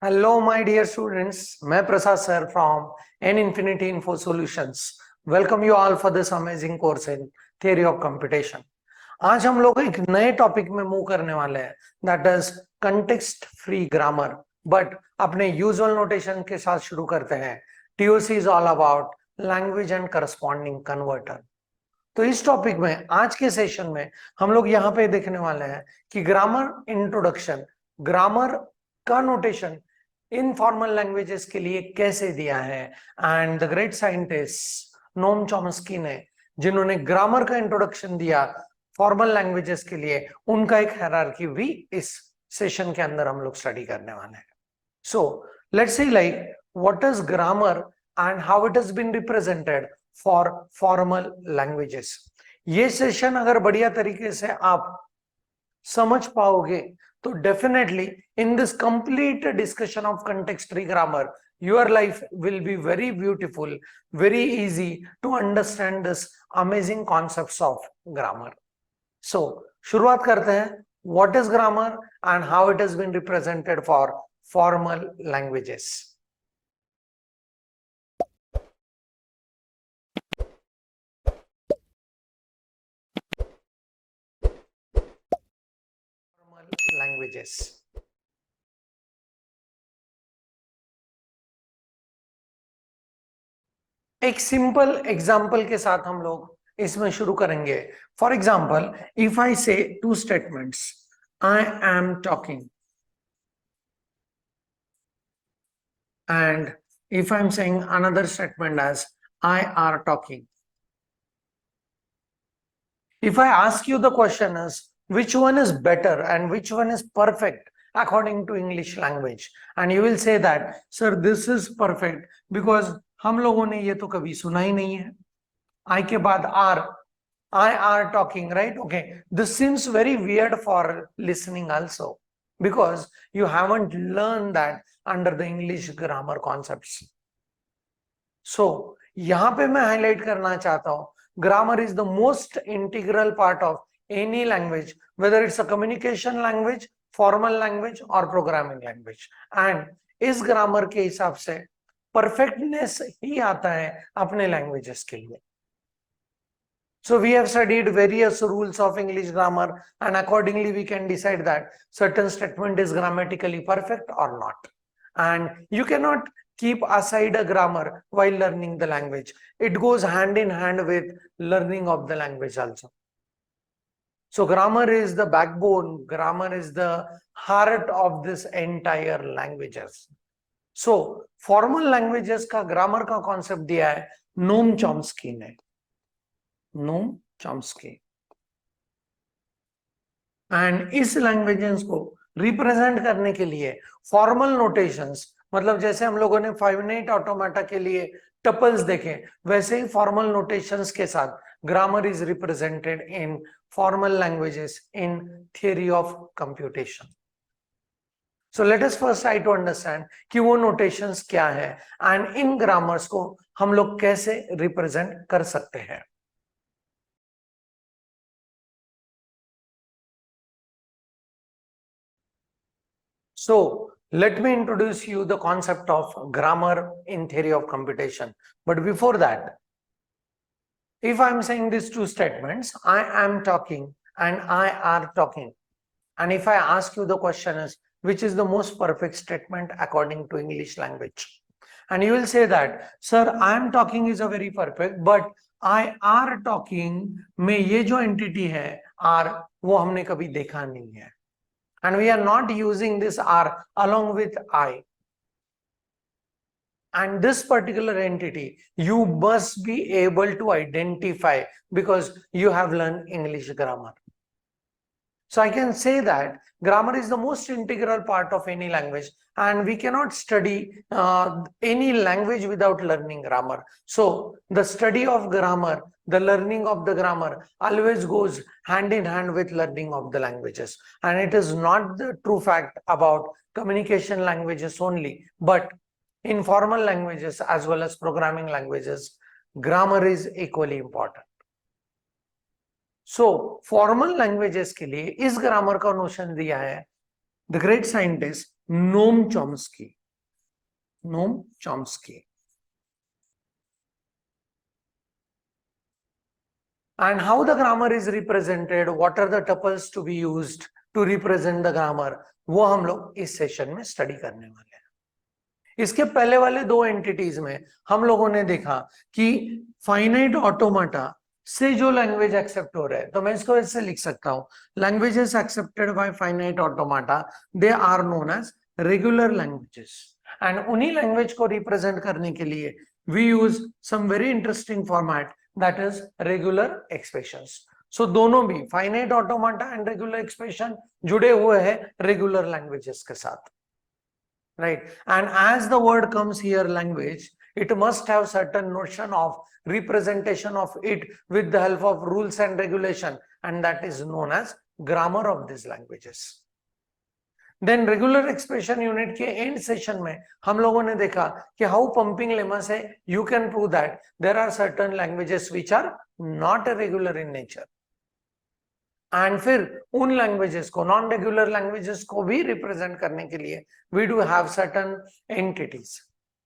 Hello, my dear students. मैं प्रसाद sir from N Infinity Info Solutions. Welcome you all for this amazing course in Theory of Computation. आज हम लोग एक नए topic में move करने वाले हैं, that is context free grammar. But अपने यूजुअल नोटेशन के साथ शुरू करते हैं. TOC is all about language and corresponding converter. तो इस टॉपिक में आज के सेशन में हम लोग यहाँ पे देखने वाले हैं कि ग्रामर इंट्रोडक्शन, ग्रामर का नोटेशन इनफॉर्मल लैंग्वेजेस के लिए कैसे दिया है. And the great scientist Noam Chomsky ने, जिन्होंने ग्रामर का इंट्रोडक्शन दिया फॉर्मल लैंग्वेजेस के लिए, उनका एक हायरार्की भी इस सेशन के अंदर हम लोग स्टडी करने वाले हैं. So let's see like what is grammar and how it has been represented for formal languages. ये सेशन अगर बढ़िया तरीके से आप समझ पाओगे तो definitely in this complete discussion of context free grammar your life will be very beautiful, very easy to understand this amazing concepts of grammar. So शुरुआत करते हैं. What is grammar and how it has been represented for formal languages? Languages. एक simple example के साथ हम लोग इसमें शुरू करेंगे. फॉर एग्जाम्पल, इफ आई से two statements, I am talking and if I'm saying another statement as I are talking. If I ask you the question as which one is better and which one is perfect according to English language, and you will say that sir this is perfect because हम लोगों ने ये तो कभी सुना ही नहीं है. I के बाद I are talking, right? Okay, this seems very weird for listening also because you haven't learned that under the English grammar concepts. So यहाँ पे मैं हाईलाइट करना चाहता हूँ, grammar is the most integral part of any language, whether it's a communication language, formal language or programming language. And इस grammar के हिसाब से perfectness ही आता है अपने languages के लिए. So we have studied various rules of English grammar, and accordingly we can decide that certain statement is grammatically perfect or not. And you cannot keep aside a grammar while learning the language. It goes hand in hand with learning of the language also. So grammar is the backbone, grammar is the heart of this entire languages. So formal languages का grammar का concept दिया है नोम Chomsky ने. Noam Chomsky. And इस languages को represent करने के लिए फॉर्मल नोटेशंस, मतलब जैसे हम लोगों ने फाइनाइट ऑटोमेटा के लिए टपल्स देखे, वैसे ही फॉर्मल नोटेशंस के साथ grammar is represented in formal languages in theory of computation. So let us first try to understand कि वो नोटेशंस क्या है एंड इन ग्रामर्स को हम लोग कैसे रिप्रेजेंट कर सकते हैं. So let me introduce you the concept of grammar in theory of computation. But before that, if I'm saying these two statements, I am talking and I are talking, and if I ask you the question is, which is the most perfect statement according to English language? And you will say that, sir, I am talking is a very perfect, but I are talking में ये जो entity है, are, वो हमने कभी देखा नहीं है. And we are not using this R along with I. And this particular entity, you must be able to identify because you have learned English grammar. So I can say that grammar is the most integral part of any language, and we cannot study any language without learning grammar. So the study of grammar, the learning of the grammar always goes hand in hand with learning of the languages. And it is not the true fact about communication languages only, but in formal languages as well as programming languages, grammar is equally important. So formal languages के लिए इस grammar का notion दिया है the great scientist Noam Chomsky. Noam Chomsky. And how the grammar is represented, what are the tuples to be used to represent the grammar, वो हम लोग इस सेशन में स्टडी करने वाले हैं। इसके पहले वाले दो एंटिटीज में हम लोगों ने देखा कि फाइनाइट ऑटोमाटा से जो लैंग्वेज एक्सेप्ट हो रहा है, तो मैं इसको ऐसे लिख सकता हूं, languages accepted by finite automata they are known as regular languages. And उन्हीं लैंग्वेज को रिप्रेजेंट करने के लिए we use some very interesting format, that is regular expressions. So दोनों भी finite automata and regular expression जुड़े हुए हैं regular languages के साथ, right? And as the word comes here language, it must have certain notion of representation of it with the help of rules and regulation, and that is known as grammar of these languages. Then regular expression unit के end session में हम लोगों ने देखा कि how pumping lemma से you can prove that there are certain languages which are not regular in nature, and फिर उन लैंग्वेजेस को, नॉन रेगुलर लैंग्वेजेस को भी रिप्रेजेंट करने के लिए we do have certain entities.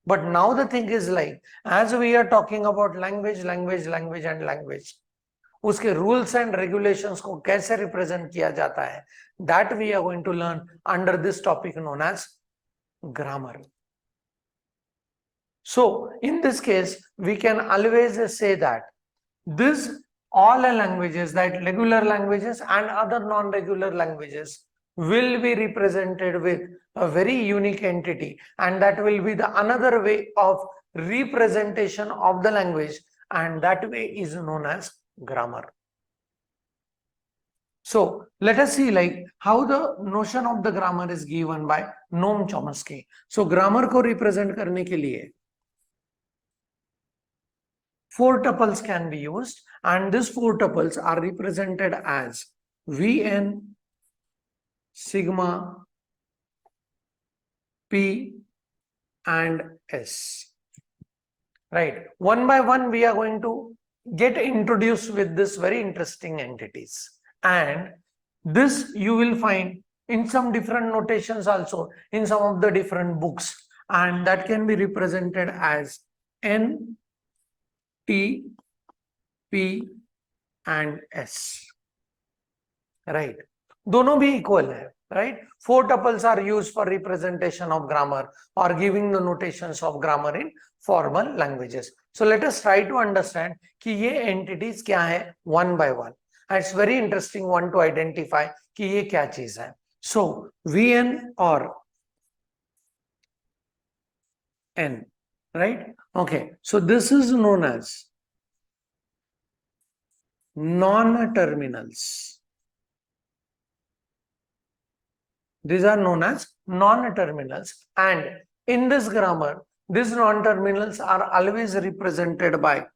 But now the thing is like, as we are talking about language language language and language, उसके rules and regulations को कैसे रिप्रेजेंट किया जाता है, that we are going to learn under this topic known as grammar. So in this case we can always say that this all languages, that regular languages and other non-regular languages, will be represented with a very unique entity, and that will be the another way of representation of the language, and that way is known as grammar. So let us see like how the notion of the grammar is given by Noam Chomsky. So grammar को represent करने के लिए 4 tuples can be used, and these 4 tuples are represented as Vn, sigma, P and S. Right, one by one we are going to get introduced with this very interesting entities. And this you will find in some different notations also in some of the different books, and that can be represented as N, T, P and S. Right, दोनों भी equal है, right? 4 tuples are used for representation of grammar or giving the notations of grammar in formal languages. So let us try to understand कि ये entities क्या है one by one. And it's very interesting one to identify कि ये क्या चीज है. So Vn or N, right? Okay, so this is known as non-terminals. These are known as non-terminals, and in this grammar these non-terminals are always represented by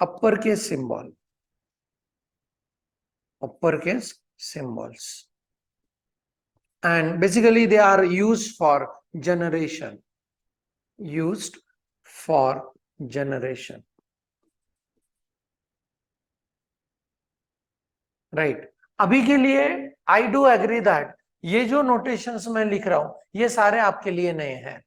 uppercase symbol. Uppercase symbols, and basically they are used for generation, used for generation, right? अभी के लिए I do agree that ये जो notations मैं लिख रहा हूं ये सारे आपके लिए नए हैं,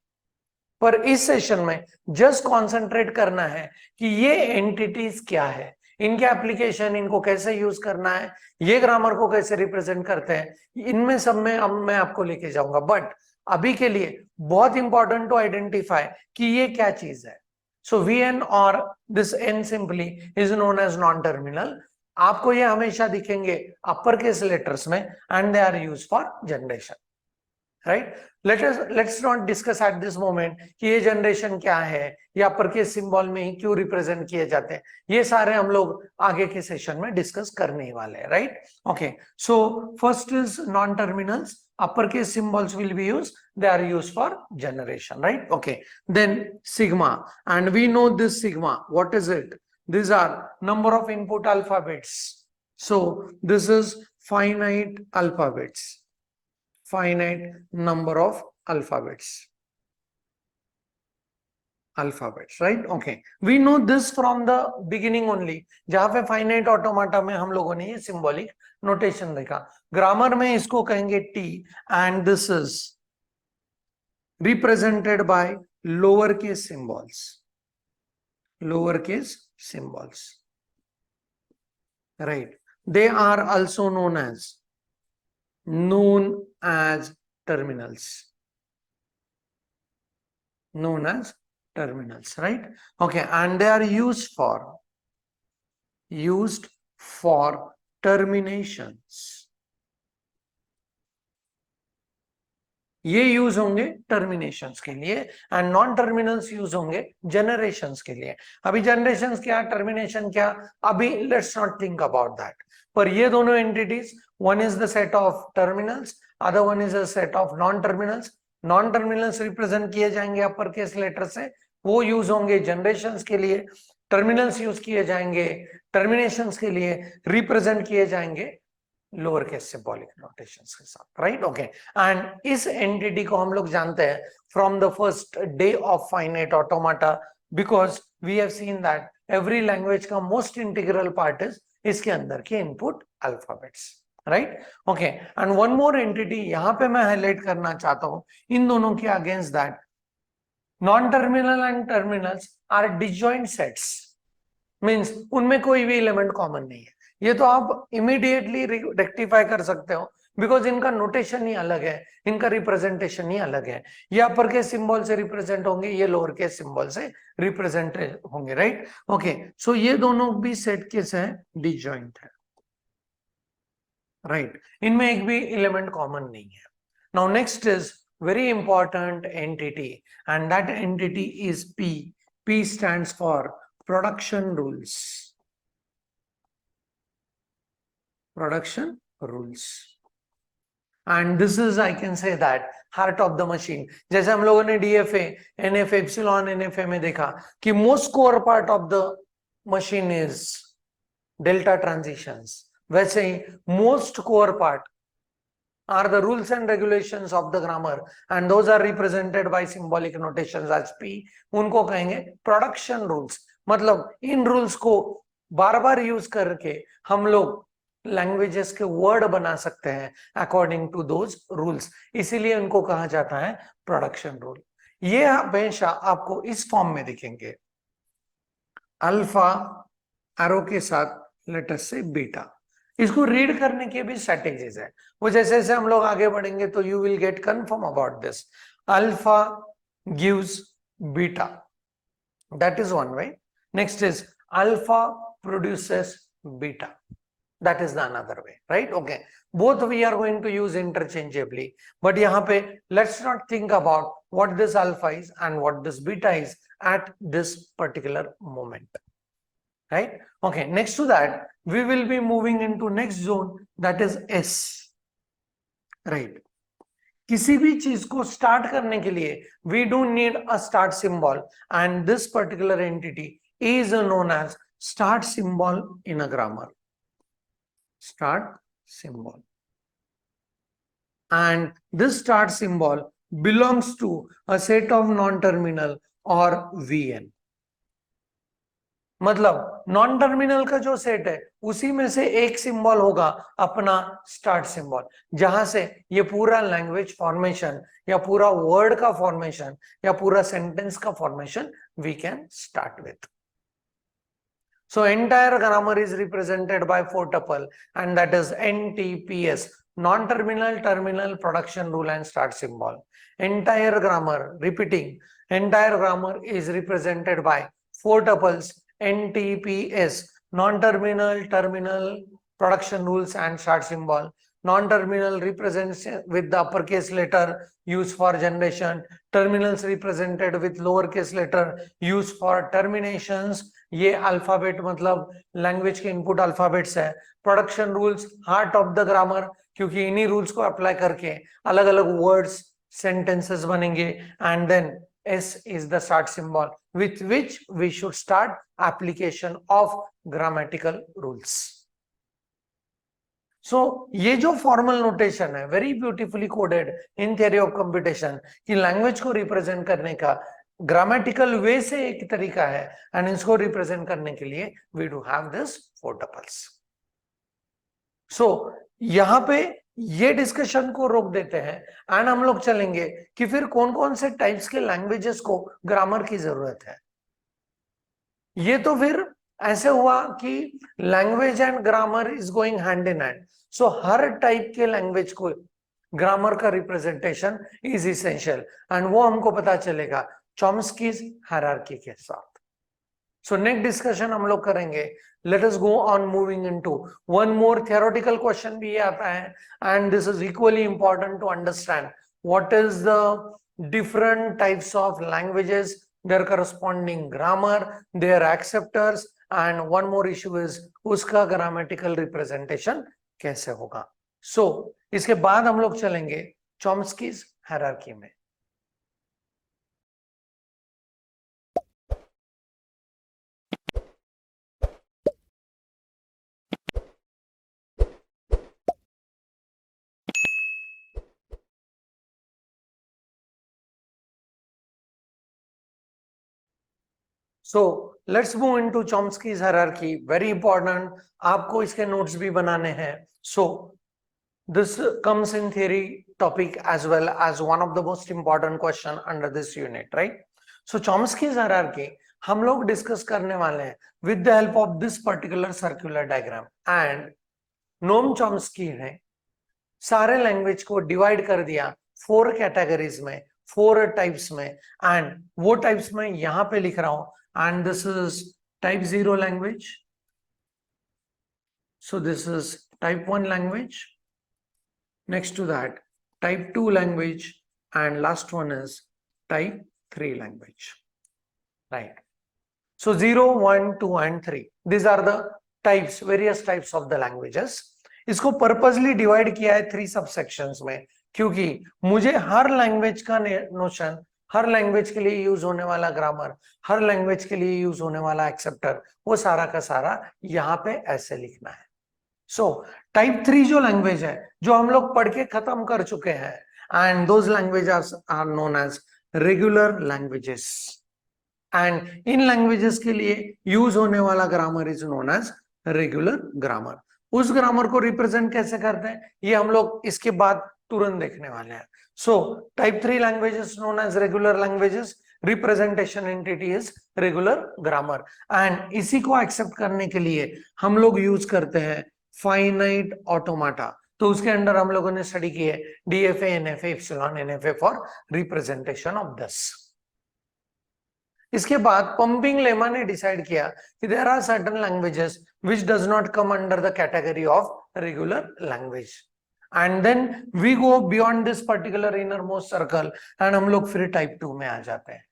पर इस सेशन में जस्ट कॉन्सेंट्रेट करना है कि ये एंटिटीज क्या है, इनके एप्लीकेशन, इनको कैसे यूज करना है, ये ग्रामर को कैसे रिप्रेजेंट करते हैं, इनमें सब में अब मैं आपको लेके जाऊंगा। बट अभी के लिए बहुत इंपॉर्टेंट टू आइडेंटिफाई कि ये क्या चीज है। सो वी एन और this N simply is known as non terminal. आपको ये हमेशा दिखेंगे अपर केस लेटर्स में, and they are use for generation, right? Let's not discuss at this moment कि ये जनरेशन क्या है या अपर केस सिंबल में ही क्यों रिप्रेजेंट किए जाते हैं, ये सारे हम लोग आगे के सेशन में डिस्कस करने ही वाले हैं, right? Okay, so first is non terminals, upper case symbols will be used, they are used for generation, right? Okay, then sigma, and we know this sigma, what is it? These are number of input alphabets, so this is finite alphabets, finite number of alphabets, alphabets, right? Okay, we know this from the beginning only, जहां पे finite ऑटोमाटा में हम लोगों ने ये symbolic notation देखा। Grammar में इसको कहेंगे T, and this is represented by lower case symbols, lower case symbols, right? They are also known as terminals, known as terminals, right? Okay, and they are used for terminations. ये use होंगे terminations के लिए, and non terminals use होंगे generations के लिए। अभी generations क्या, termination क्या, अभी let's not think about that. पर ये दोनों entities, one is the set of terminals, other one is a set of non terminals. Non terminals represent किए जाएंगे अपर केस लेटर से, वो यूज होंगे जनरेशंस के लिए। टर्मिनल्स यूज किए जाएंगे टर्मिनेशंस के लिए, रिप्रेजेंट किए जाएंगे लोअर केस सिंबॉलिक नोटेशंस के साथ, राइट? ओके, एंड इस एंटिटी को हम लोग जानते हैं from the first day of finite automata, because we have seen that every language का मोस्ट इंटीग्रल पार्ट इज इसके अंदर के input alphabets, right? Okay, and one more entity यहां पे मैं हाईलाइट करना चाहता हूं इन दोनों के against, that non terminal and terminals are disjoint sets, means उनमें कोई भी एलिमेंट कॉमन नहीं है। ये तो आप इमीडिएटली रेक्टिफाई कर सकते हो, बिकॉज इनका नोटेशन ही अलग है, इनका रिप्रेजेंटेशन ही अलग है। ये अपर के सिंबल से रिप्रेजेंट होंगे, ये लोअर के सिंबल से रिप्रेजेंट होंगे, राइट? ओके, सो ये दोनों भी सेट केस है, डिसजॉइंट है, राइट? इनमें एक भी एलिमेंट कॉमन नहीं है। Now next is very important entity, and that entity is P. P stands for production rules. Production rules. And this is, I can say that, heart of the machine. जैसे हम लोगों ने DFA, NFA, Epsilon NFA में देखा कि most core part of the machine is delta transitions, वैसे ही most core part are the rules and regulations of the grammar, and those are represented by symbolic notations as P. उनको कहेंगे production rules. मतलब इन rules को बार बार use करके हम लोग languages के word बना सकते हैं अकॉर्डिंग टू दोज रूल्स, इसीलिए इनको कहा जाता है प्रोडक्शन रूल। ये हमेशा आपको इस फॉर्म में दिखेंगे, अल्फा एरो के साथ लेटर से बीटा। इसको रीड करने के भी स्ट्रेटेजीज है, वो जैसे जैसे हम लोग आगे बढ़ेंगे तो you will get confirm about this. Alpha gives beta, that is one way. Next is alpha produces beta, that is the another way, right? Okay, both we are going to use interchangeably, but yahan pe let's not think about what this alpha is and what this beta is at this particular moment, right? Okay, next to that we will be moving into next zone, that is S, right? किसी भी चीज को start करने के लिए we do need a start symbol, and this particular entity is known as start symbol in a grammar, start symbol. And this start symbol belongs to a set of non-terminal or VN. मतलब non terminal का जो set है उसी में से एक symbol होगा अपना स्टार्ट सिंबल, जहां से ये पूरा लैंग्वेज फॉर्मेशन या पूरा वर्ड का फॉर्मेशन या पूरा सेंटेंस का formation we can start with. So entire grammar is represented by 4 tuple, and that is NTPS, non-terminal, terminal, production rule and start symbol. Entire grammar, repeating, entire grammar is represented by 4 tuples, NTPS, non-terminal, terminal, production rules and start symbol. Non-terminal represents with the uppercase letter used for generation. Terminals represented with lowercase letter used for terminations. ये alphabet मतलब language के input alphabets है। Production rules heart of the grammar, क्योंकि इन्हीं rules को apply करके अलग अलग वर्ड्स सेंटेंसेस बनेंगे। And then S is the start symbol with which we should start application of grammatical rules. So ये जो फॉर्मल नोटेशन है very beautifully coded in theory of computation कि लैंग्वेज को रिप्रेजेंट करने का ग्रामेटिकल वे से एक तरीका है, एंड इसको रिप्रेजेंट करने के लिए we do have this 4 tuples. So यहां पे ये डिस्कशन को रोक देते हैं एंड हम लोग चलेंगे कि फिर कौन कौन से टाइप्स के लैंग्वेजेस को ग्रामर की जरूरत है. ये तो फिर ऐसे हुआ कि language and grammar is going hand in hand. So her type के लैंग्वेज को ग्रामर का रिप्रेजेंटेशन इज इसेंशियल, एंड वो हमको पता चलेगा चॉम्स्कीज हायरार्की के साथ. सो नेक्स्ट डिस्कशन हम लोग करेंगे. Let us go on moving into one more theoretical question भी आता है, and this is equally important to understand what is the different types of languages, their corresponding grammar, their acceptors, and one more issue is उसका grammatical representation कैसे होगा. So इसके बाद हम लोग चलेंगे चॉम्स्कीज हायरार्की में. So let's move into Chomsky's hierarchy. Very important. आपको इसके notes भी बनाने हैं. So this comes in theory topic as well as one of the most important question under this unit, right? So Chomsky's hierarchy हम लोग discuss करने वाले हैं with the help of this particular circular diagram. And Noam Chomsky ने सारे language को divide कर दिया 4 कैटेगरीज में, 4 टाइप्स में, एंड वो टाइप्स में यहां पे लिख रहा हूं. And this is type 0 language. So this is type 1 language. Next to that, type 2 language. And last one is type 3 language. Right. So 0, 1, 2 and 3. These are the types, various types of the languages. इसको purposely divide किया है 3 subsections में, क्योंकि मुझे हर language का notion, हर language के लिए use होने वाला ग्रामर, हर लैंग्वेज के लिए यूज होने वाला एक्सेप्टर, वो सारा का सारा यहाँ पे ऐसे लिखना है. सो टाइप 3 जो लैंग्वेज है, जो हम लोग पढ़ के खत्म कर चुके हैं, and those languages are known as regular languages. And इन लैंग्वेजेस के लिए यूज होने वाला grammar is known as regular grammar. उस ग्रामर को रिप्रेजेंट कैसे करते हैं ये हम लोग इसके बाद तुरंत देखने वाले हैं. So type 3 languages known as regular languages, representation entity is regular grammar, and इसी को एक्सेप्ट करने के लिए हम लोग यूज करते हैं फाइनाइट ऑटोमाटा. तो उसके अंदर हम लोगों ने स्टडी की है DFA, NFA, epsilon, NFA for representation of this. इसके बाद पंपिंग लेमा ने डिसाइड किया कि there are certain languages which does not come under the category of regular language. And then we go beyond this particular innermost circle and हम लोग फिर type 2 में आ जाते हैं.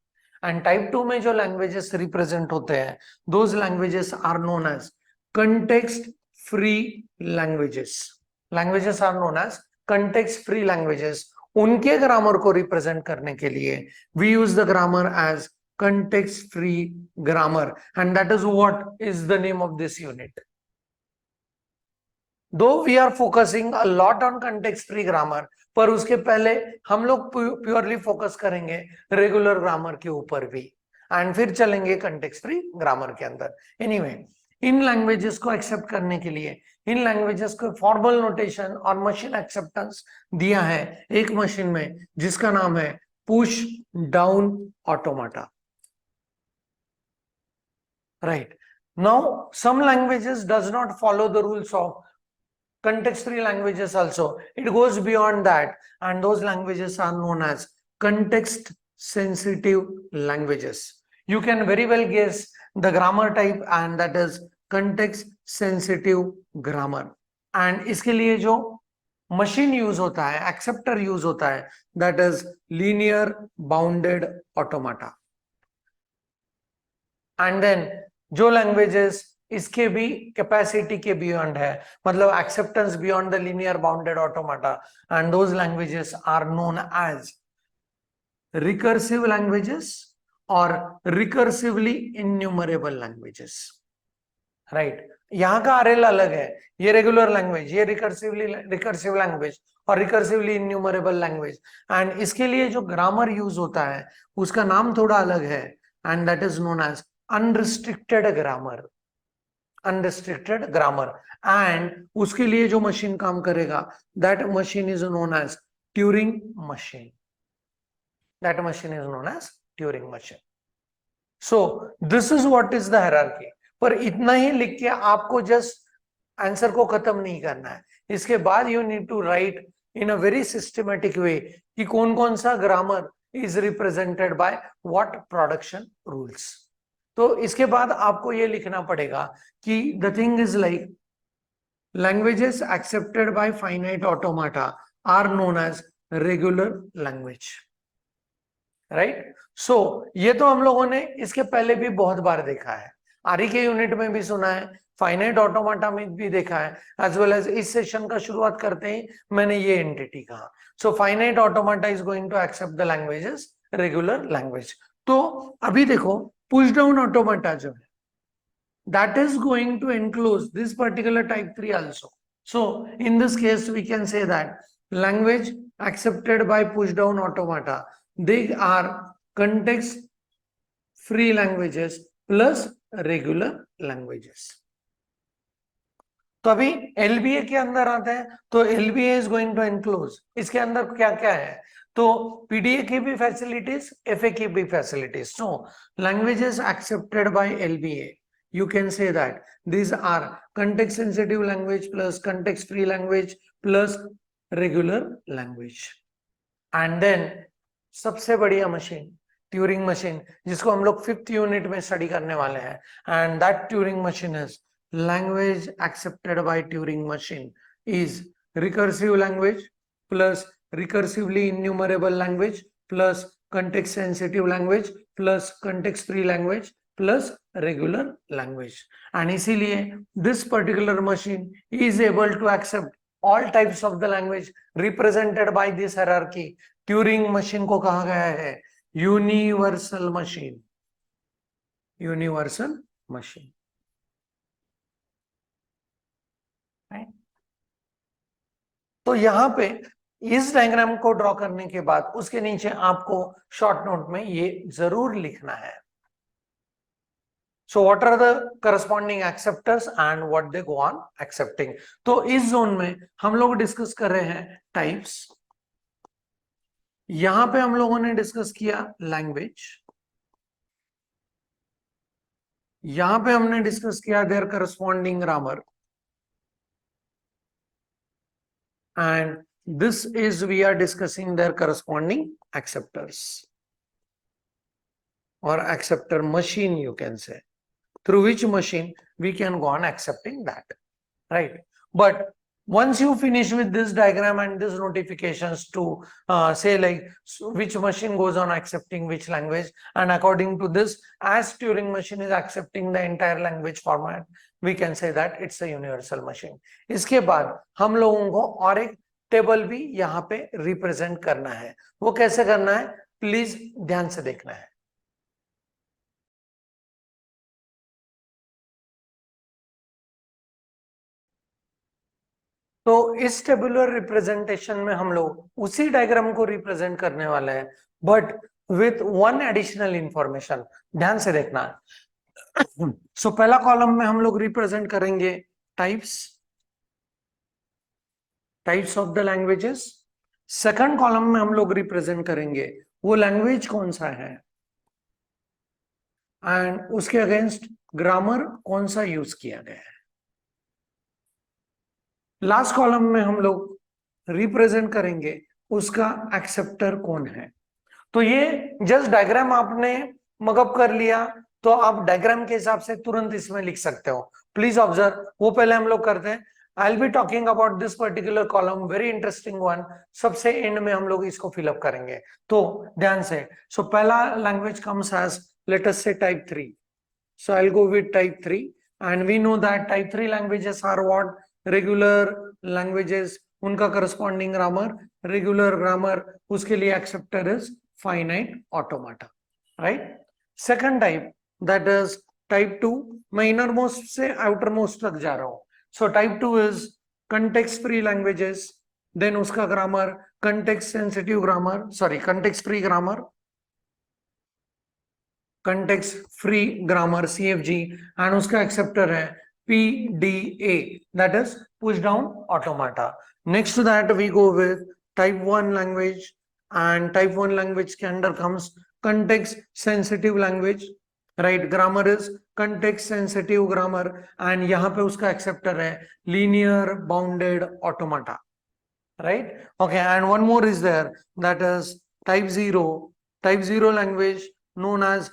And टाइप 2 में जो लैंग्वेजेस रिप्रेजेंट होते हैं, those languages are known as context free languages. Languages are known as context free languages. उनके ग्रामर को रिप्रेजेंट करने के लिए we use the grammar as context free grammar, and that is what is the name of this unit. Though we are focusing a lot on context free grammar, पर उसके पहले हम लोग प्योरली फोकस करेंगे regular grammar के ऊपर भी, and फिर चलेंगे कंटेक्स्ट फ्री ग्रामर के अंदर. एनीवे, इन लैंग्वेजेस को एक्सेप्ट करने के लिए इन लैंग्वेजेस को फॉर्मल नोटेशन और मशीन एक्सेप्टेंस दिया है एक मशीन में जिसका नाम है push down automata. Right. Now some languages does not follow the rules of context free languages also. It goes beyond that, and those languages are known as context sensitive languages. You can very well guess the grammar type, and that is context sensitive grammar. And इसके लिए जो machine use होता है, acceptor use होता है, that is linear bounded automata. And then जो languages इसके भी कैपेसिटी के बियॉन्ड है, मतलब acceptance beyond the linear bounded automata, and those languages are known as recursive languages और रिकर्सिवली इन्यूमरेबल लैंग्वेजेस. राइट. यहाँ का आरएल अलग है, ये रेगुलर लैंग्वेज, ये रिकर्सिव लैंग्वेज, और रिकर्सिवली इन्यूमरेबल लैंग्वेज। एंड इसके लिए जो ग्रामर यूज होता है उसका नाम थोड़ा अलग है, and that is known as unrestricted grammar. Unrestricted grammar. And उसके लिए जो मशीन काम करेगा, that machine is known as Turing machine. That machine is known as Turing machine. So this is what is the hierarchy. पर इतना ही लिख के आपको जस्ट आंसर को खत्म नहीं करना है, इसके बाद you need to write in a very systematic way कि कौन कौन सा grammar is represented by what production rules. तो इसके बाद आपको ये लिखना पड़ेगा कि the thing is like languages accepted by finite automata are known as regular language. Right. So ये तो हम लोगों ने इसके पहले भी बहुत बार देखा है, आरई के यूनिट में भी सुना है, फाइनाइट ऑटोमाटा में भी देखा है, एज वेल एज इस सेशन का शुरुआत करते ही मैंने ये एंटिटी कहा। So finite automata is going to accept the languages regular language. तो अभी देखो पुश डाउन ऑटोमाटा जो है, that is going to enclose this particular type 3 also. So in this case we can say that language accepted by push down automata, they are context free languages plus regular languages. तो अभी LBA के अंदर आते हैं, तो LBA is going to enclose, इसके अंदर क्या क्या है, तो PDA की भी फैसिलिटीज, FA की भी facilities. So languages accepted by LBA, you can say that these are context sensitive language plus context free language plus regular language। and then सबसे बढ़िया मशीन ट्यूरिंग मशीन, जिसको हम लोग 5th यूनिट में study करने वाले हैं, and that Turing machine is language accepted by Turing machine is recursive language plus recursively enumerable language plus context sensitive language plus context free language plus regular language। and इसीलिए this particular machine is able to accept all types of the language represented by this hierarchy। Turing machine को कहा गया है universal machine. Universal machine. तो यहां पे इस diagram को ड्रॉ करने के बाद उसके नीचे आपको शॉर्ट नोट में ये जरूर लिखना है। So what are the corresponding acceptors and what they go on accepting. तो इस जोन में हम लोग डिस्कस कर रहे हैं टाइप्स, यहां पे हम लोगों ने डिस्कस किया लैंग्वेज, यहां पे हमने डिस्कस किया their corresponding grammar, and this is we are discussing their corresponding acceptors or acceptor machine, you can say, through which machine we can go on accepting that, right? But once you finish with this diagram and these notifications to say like which machine goes on accepting which language, and according to this, as Turing machine is accepting the entire language format, we can say that it's a universal machine। इसके बाद हम लोगों को और एक table भी यहाँ पे रिप्रेजेंट करना है, वो कैसे करना है प्लीज ध्यान से देखना है। तो इस टेबुलर रिप्रेजेंटेशन में हम लोग उसी डायग्राम को रिप्रेजेंट करने वाले हैं, but with one additional information, ध्यान से देखना है। सो पहला कॉलम में हम लोग रिप्रेजेंट करेंगे types, types of the languages. Second column में हम लोग रिप्रेजेंट करेंगे वो लैंग्वेज कौन सा है, एंड उसके अगेंस्ट ग्रामर कौन सा यूज किया गया है। लास्ट कॉलम में हम लोग रिप्रेजेंट करेंगे उसका एक्सेप्टर कौन है। तो ये जस्ट डायग्राम आपने मगअप कर लिया तो आप डायग्राम के हिसाब से तुरंत इसमें लिख सकते हो। प्लीज ऑब्जर्व, वो पहले हम लोग करते हैं। I will be talking about this particular column, very interesting one, सबसे एंड में हम लोग इसको फिलअप करेंगे, तो ध्यान से। सो पहला language comes as let us say type 3। So I will go with type 3 and we know that type 3 languages are what, regular languages, उनका करस्पॉन्डिंग ग्रामर रेगुलर ग्रामर, उसके लिए acceptor is finite automata, right. Second type that is type 2, मैं innermost से outermost तक जा रहा हूं। So type 2 is context free languages, then उसका grammar context sensitive grammar, sorry context free grammar, context free grammar CFG, and उसका acceptor है PDA, that is push down automata. Next to that we go with type 1 language, and type 1 language के under comes context sensitive language, right. Grammar is context sensitive grammar, and यहाँ पे उसका acceptor है linear bounded automata, right? Okay, and one more is there, that is type 0. Type 0 language known as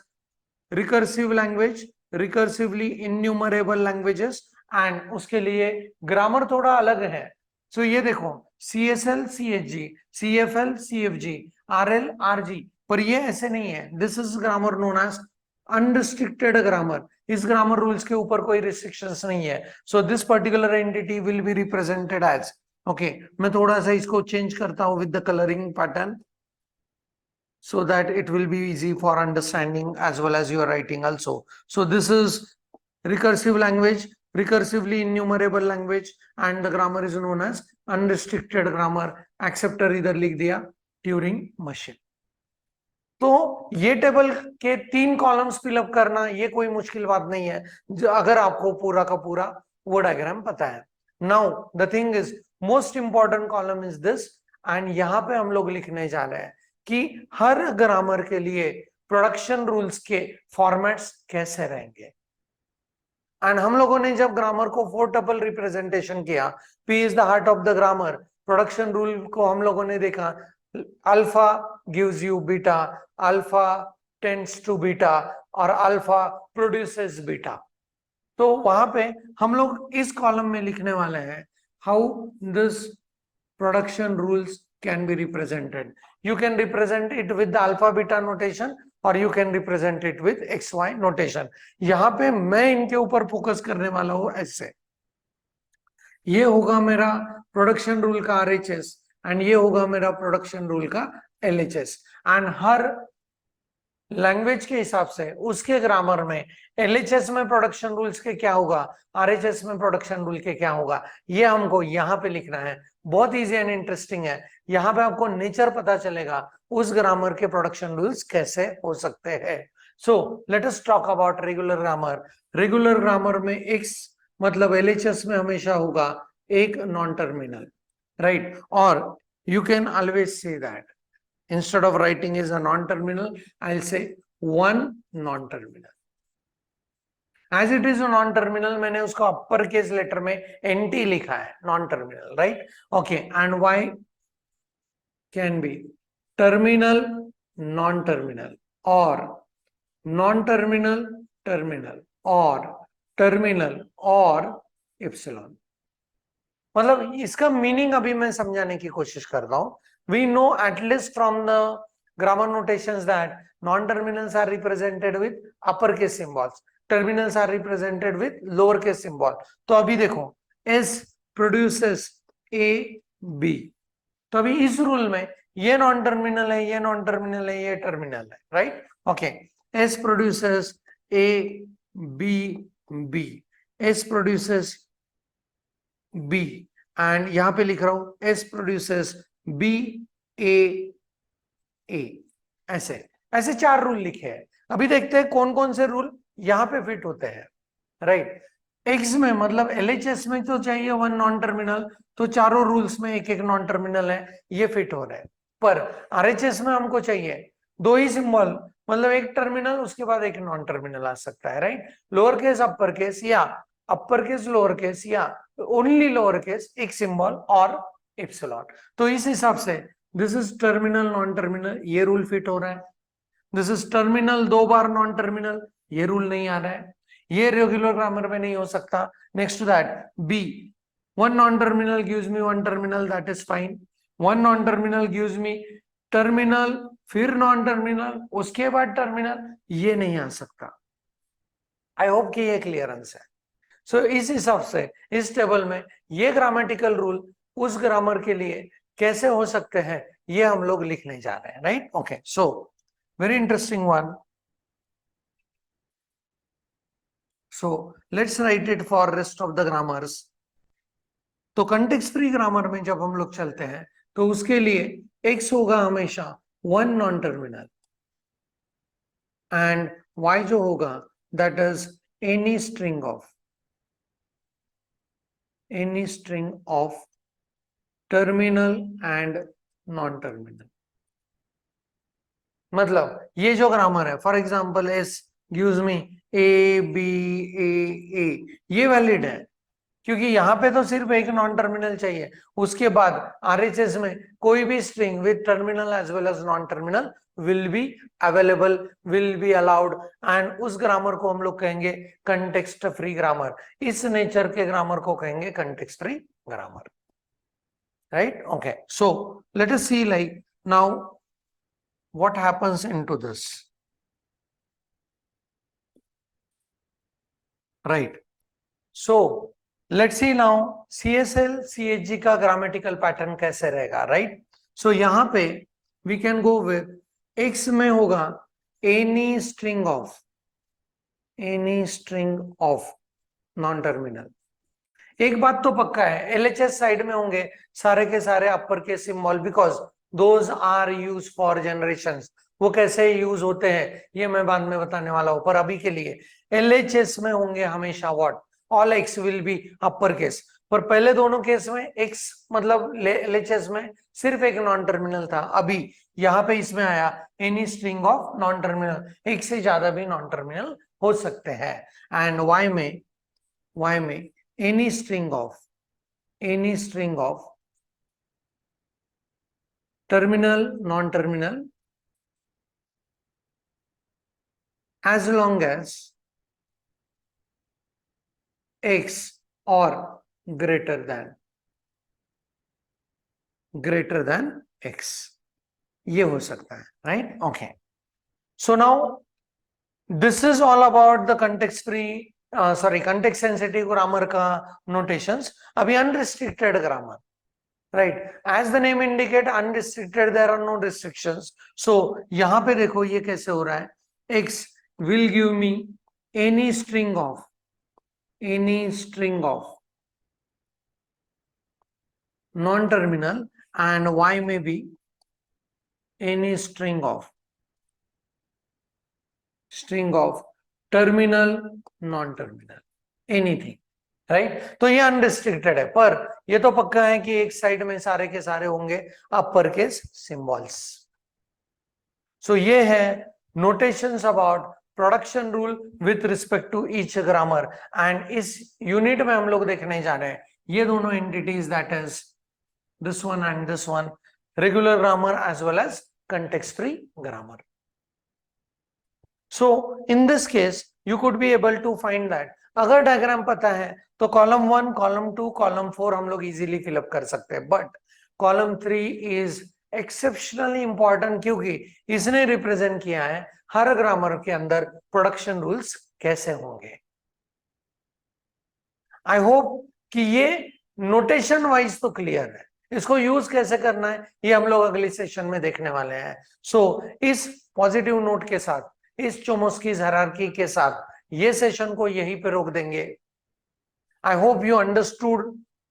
recursive language, recursively enumerable languages, and उसके लिए grammar थोड़ा अलग है. So ये देखो CSL CHG, CFL CFG, RL RG, पर ये ऐसे नहीं है. This is grammar known as unrestricted grammar. इस ग्रामर रूल्स के ऊपर कोई रिस्ट्रिक्शंस नहीं है. So this particular entity will be represented as, okay मैं थोड़ा सा इसको चेंज करता हूं with the colouring pattern, so that it will be easy for understanding as well as your writing also. So this is recursive language, recursively enumerable language, and the grammar is known as unrestricted grammar. Acceptor इधर लिख दिया Turing machine. तो ये table के 3 columns fill up करना ये कोई मुश्किल बात नहीं है, अगर आपको पूरा का पूरा वो डायग्राम पता है. Now the thing is most important column is this, and यहां पे हम लोग लिखने जा रहे हैं कि हर ग्रामर के लिए प्रोडक्शन रूल्स के फॉर्मेट्स कैसे रहेंगे. एंड हम लोगों ने जब ग्रामर को 4 टपल रिप्रेजेंटेशन किया, P is the heart of the grammar, production rule को हम लोगों ने देखा alpha gives you beta, alpha tends to beta, और अल्फा प्रोड्यूसेस बीटा. तो वहां पे हम लोग इस कॉलम में लिखने वाले हैं how this production rules can be represented. You can represent it with the alpha beta notation, और you can represent it with XY notation. यहां पे मैं इनके ऊपर फोकस करने वाला हूं ऐसे. ये होगा मेरा प्रोडक्शन रूल का RHS, एंड ये होगा मेरा प्रोडक्शन रूल का LHS. एंड हर लैंग्वेज के हिसाब से उसके ग्रामर में LHS में प्रोडक्शन रूल्स के क्या होगा, RHS में प्रोडक्शन रूल के क्या होगा, ये हमको यहाँ पे लिखना है. बहुत इजी एंड इंटरेस्टिंग है. यहाँ पे आपको नेचर पता चलेगा उस ग्रामर के प्रोडक्शन रूल्स कैसे हो सकते हैं. सो let us talk about regular grammar. Regular grammar में X मतलब LHS में हमेशा होगा एक नॉन टर्मिनल, राइट. और you can always say that instead of writing is a non-terminal, I'll say one non-terminal. As it is a non-terminal, मैंने उसको upper case letter में NT लिखा है, non-terminal, right? Okay, and Y can be terminal, non-terminal, or non-terminal, terminal, or terminal, or epsilon. मतलब इसका meaning अभी मैं समझाने की कोशिश कर रहा हूं. We know at least from the grammar notations that non-terminals are represented with uppercase symbols, terminals are represented with lowercase symbol. तो अभी देखो S produces A B, तो अभी इस रूल में ये नॉन टर्मिनल है, ये नॉन टर्मिनल है, ये टर्मिनल है, right. Okay, S produces A B B, S produces B, and यहां पे लिख रहा हूं S produces B A A. ऐसे ऐसे 4 रूल लिखे हैं. अभी देखते हैं कौन कौन से रूल यहां पे फिट होते हैं, राइट. X में मतलब LHS में तो चाहिए 1 नॉन टर्मिनल, तो चारों रूल्स में एक एक नॉन टर्मिनल है, ये फिट हो रहा है. पर RHS में हमको चाहिए 2 ही सिंबल, मतलब एक टर्मिनल उसके बाद एक नॉन टर्मिनल आ सकता है, right. Lower case upper case, या अपर केस लोअर केस, या ओनली लोअर केस, एक सिंबल और एप्सिलॉन. तो इस हिसाब से this is terminal non terminal, ये रूल फिट हो रहा है. This is terminal 2 bar non terminal, ये रूल नहीं आ रहा है, ये रेगुलर ग्रामर में नहीं हो सकता. Next to that B, 1 non terminal gives me 1 terminal, that is fine. 1 non terminal gives me terminal, फिर नॉन टर्मिनल, उसके बाद टर्मिनल, ये नहीं आ सकता. आई होप कि ये क्लियरेंस है. सो इस हिसाब से इस टेबल में ये ग्रामेटिकल रूल उस ग्रामर के लिए कैसे हो सकते हैं, ये हम लोग लिखने जा रहे हैं, right. Okay, so very interesting one. So let's write it for rest of the grammars. तो कंटेक्स्ट फ्री ग्रामर में जब हम लोग चलते हैं तो उसके लिए x होगा हमेशा one non terminal and y जो होगा that is any string of terminal and non terminal. मतलब ये जो ग्रामर है, for example S gives me A B A, ये वैलिड है क्योंकि यहाँ पे तो सिर्फ एक नॉन टर्मिनल चाहिए। उसके बाद आरएचएस में कोई भी string with terminal as well as non terminal will be available, will be allowed, and उस ग्रामर को हम लोग कहेंगे कंटेक्स्ट फ्री ग्रामर। इस नेचर के ग्रामर को कहेंगे context free grammar, right? Okay, so let us see like now what happens into this, right? So let's see now CSL CHG का ग्रामेटिकल पैटर्न कैसे रहेगा, राइट? सो यहां पे we can go with X में होगा any string of non terminal. एक बात तो पक्का है, LHS साइड में होंगे सारे के सारे अपर के symbol, because those are use for generations. वो कैसे यूज होते हैं ये मैं बाद में बताने वाला हूं, पर अभी के लिए LHS में होंगे हमेशा what, all x will be upper case. पर पहले दोनों केस में एक्स मतलब LHS में सिर्फ एक नॉन टर्मिनल था, अभी यहाँ पे इसमें आया any string of non terminal, एक से ज्यादा भी नॉन टर्मिनल हो सकते हैं। एंड वाई में any string of terminal non-terminal as long as x or greater than x, ये हो सकता है, right? Okay, so now this is all about the context free context sensitive grammar का notations. अभी unrestricted grammar, right? As the name indicate, unrestricted, there are no restrictions. So यहाँ पे देखो ये कैसे हो रहा है, x will give me any string of non-terminal and y may be any string of terminal non-terminal, anything, right? तो ये अनरिस्ट्रिक्टेड है, पर ये तो पक्का है कि एक साइड में सारे के सारे होंगे अपर केस सिंबल्स। सो ये है notations about production rule with respect to each grammar. And इस यूनिट में हम लोग देखने जा रहे हैं ये दोनों entities, that is this one and this one, regular grammar as well as context free grammar. So in this case you could be able to find that अगर डायग्राम पता है तो कॉलम 1, कॉलम 2, कॉलम 4 हम लोग easily fill up कर सकते हैं, but column 3 is exceptionally important क्योंकि इसने रिप्रेजेंट किया है हर ग्रामर के अंदर प्रोडक्शन रूल्स कैसे होंगे। आई होप कि ये नोटेशन वाइज तो क्लियर है, इसको यूज कैसे करना है ये हम लोग अगली सेशन में देखने वाले हैं। सो इस पॉजिटिव नोट के साथ, इस चोमस्कीज हायरार्की के साथ ये सेशन को यहीं पे रोक देंगे। I hope you understood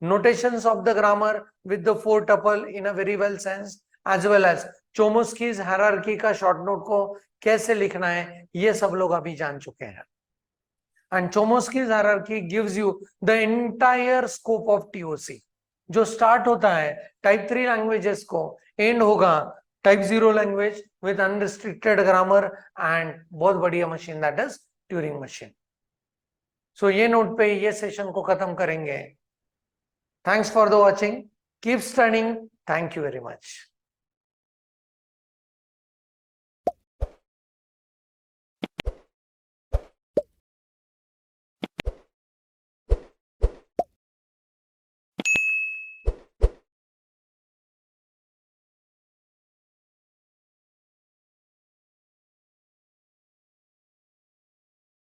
notations of the grammar with the 4 tuple in a very well sense, as well as Chomsky's hierarchy का short note को कैसे लिखना है ये सब लोग अभी जान चुके हैं। And Chomsky's hierarchy gives you the entire scope of TOC, जो start होता है type 3 languages को, end होगा type 0 language with unrestricted grammar and बहुत बढ़िया machine, that is Turing machine. सो ये नोट पे ये सेशन को खत्म करेंगे। Thanks for the watching, keep studying, thank you very much.